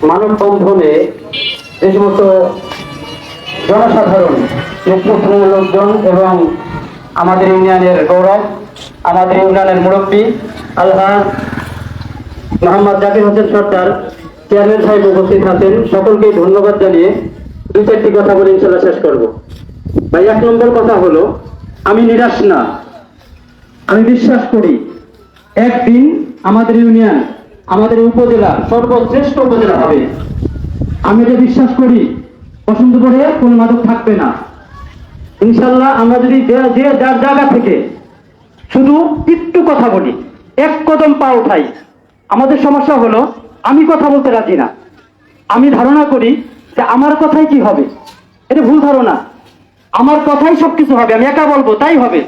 মানববন্ধনে যে সমস্ত জনসাধারণ, নেতৃত্বের লোকজন এবং আমাদের ইউনিয়নের গৌরব, আমাদের ইউনিয়নের মুরব্বী আলহাজ মোহাম্মদ জাকির হোসেন সরকার চেয়ারম্যান সাহেব উপস্থিত আছেন, সকলকেই ধন্যবাদ জানিয়ে দুই চারটি কথা বলে ইনশাল্লাহ শেষ করব। ভাই, এক নম্বর কথা হলো, আমি নিরাশ না, আমি বিশ্বাস করি একদিন আমাদের ইউনিয়ন, আমাদের উপজেলা সর্বশ্রেষ্ঠ উপজেলা হবে। আমি এটা বিশ্বাস করি বসন্তপুরে কোন মাদক থাকবে না ইনশাল্লাহ। আমরা যদি যে যার জায়গা থেকে শুধু একটু কথা বলি, এক কদম পা উঠাই। আমাদের সমস্যা হলো আমি কথা বলতে রাজি না। আমি ধারণা করি যে আমার কথাই কি হবে, এটা ভুল ধারণা। আমার কথাই সবকিছু হবে, আমি একা বলবো তাই হবে,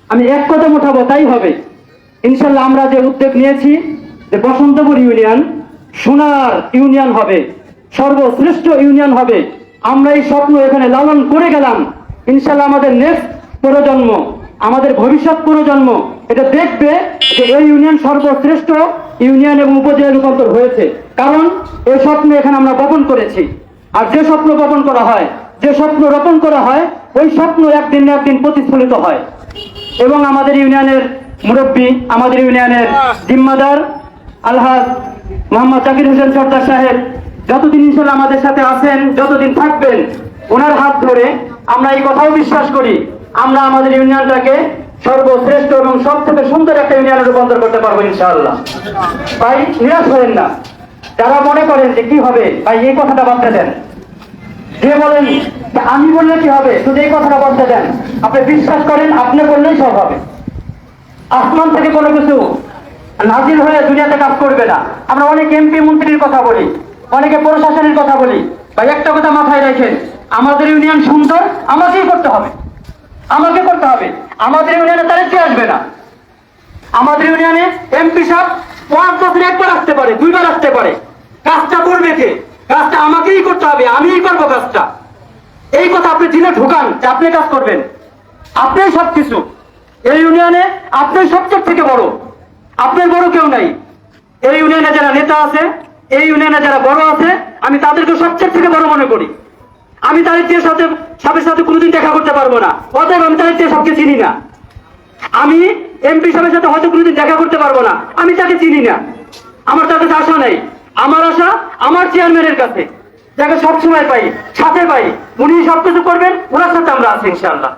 আমি এক কদম উঠাবো তাই হবে। ইনশাল্লাহ আমরা যে উদ্যোগ নিয়েছি যে বসন্তপুর ইউনিয়ন সোনার ইউনিয়ন হবে, সর্বশ্রেষ্ঠ ইউনিয়ন হবে, আমরা এই স্বপ্ন এখানে লালন করে গেলাম। ইনশাল্লাহ আমাদের নেক্সট প্রজন্ম, আমাদের ভবিষ্যৎ প্রজন্ম এটা দেখবে যে এই ইউনিয়ন সর্বশ্রেষ্ঠ ইউনিয়ন এবং উপজেলা রূপান্তর হয়েছে, কারণ এই স্বপ্ন এখানে আমরা বপন করেছি। আর যে স্বপ্ন বপন করা হয়, যে স্বপ্ন রোপণ করা হয়, ওই স্বপ্ন একদিন না একদিন প্রতিফলিত হয়। এবং আমাদের ইউনিয়নের মুরব্বী, আমাদের ইউনিয়নের জিম্মাদার আলহাজ মোহাম্মদ জাকির হোসেন সরদার সাহেব যতদিন ইনশাল্লাহ আমাদের সাথে আছেন, যতদিন থাকবেন, ওনার হাত ধরে আমরা এই কথাও বিশ্বাস করি আমরা আমাদের ইউনিয়নটাকে সর্বশ্রেষ্ঠ এবং সব থেকে সুন্দর একটা ইউনিয়নে রূপান্তর করতে পারবো ইনশাআল্লাহ। ভাই, নিরাশ হবেন না। যারা মনে করেন যে কি হবে, ভাই এই কথাটা বাদতে দেন। যে বলেন যে আমি বললে কি হবে, শুধু এই কথাটা বাদতে দেন। আপনি বিশ্বাস করেন আপনি বললেই সব হবে। আসমান থেকে কোনো কিছু নাজিল হয়ে দুনিয়াতে কাজ করবে না। আমরা অনেক এমপি মন্ত্রীর কথা বলি, অনেকে প্রশাসনের কথা বলি। ভাই, একটা কথা মাথায় রাখেন, আমাদের ইউনিয়ন সুন্দর আমাকেই করতে হবে, আমাকে করতে হবে। আমাদের ইউনিয়নে তারা কে আসবে না। আমাদের ইউনিয়নে এমপি সাহেব 5 বছরে একবার আসতে পারে, 2বার আসতে পারে। কাজটা করবে কে? কাজটা আমাকেই করতে হবে, আমিই করবো কাজটা। এই কথা আপনি দিলে ঢুকান যে আপনি কাজ করবেন, আপনি সবকিছু। এই ইউনিয়নে আপনি সবচেয়ে থেকে বড়, আপনার বড় কেউ নাই। এই ইউনিয়নে যারা নেতা আছে, এই ইউনিয়নে যারা বড় আছে, আমি তাদেরকে সবচেয়ে থেকে বড় মনে করি। আমি তাদের সাথে সাথে কোনোদিন দেখা করতে পারবো না, অতএব আমি তাদের সবকে চিনি না। আমি এমপি সাহেবের সাথে হয়তো কোনোদিন দেখা করতে পারবো না, আমি তাকে চিনি না। আমার তার কাছে আশা নাই। আমার আশা আমার চেয়ারম্যানের কাছে, যাকে সবসময় পাই, সাথে পাই। উনি সবকিছু করবেন, ওনার সাথে আমরা আছি ইনশাআল্লাহ।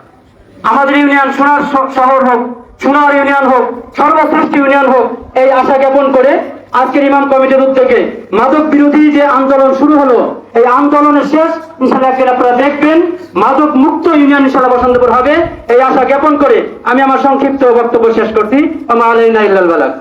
আমাদের ইউনিয়ন সোনার শহর হোক, সোনার ইউনিয়ন হোক, সর্বশ্রেষ্ঠ ইউনিয়ন হোক, এই আশা জ্ঞাপন করে আজকের ইমাম কমিটির উদ্যোগে মাদক বিরোধী যে আন্দোলন শুরু হলো, এই আন্দোলনের শেষ ইনশাআল্লাহ একদিন আপনারা দেখবেন মাদক মুক্ত ইউনিয়ন ইনশাআল্লাহ বসন্তপুর হবে। এই আশা জ্ঞাপন করে আমি আমার সংক্ষিপ্ত বক্তব্য শেষ করছি। আমা আলাইনা ইল্লাল বালাগ।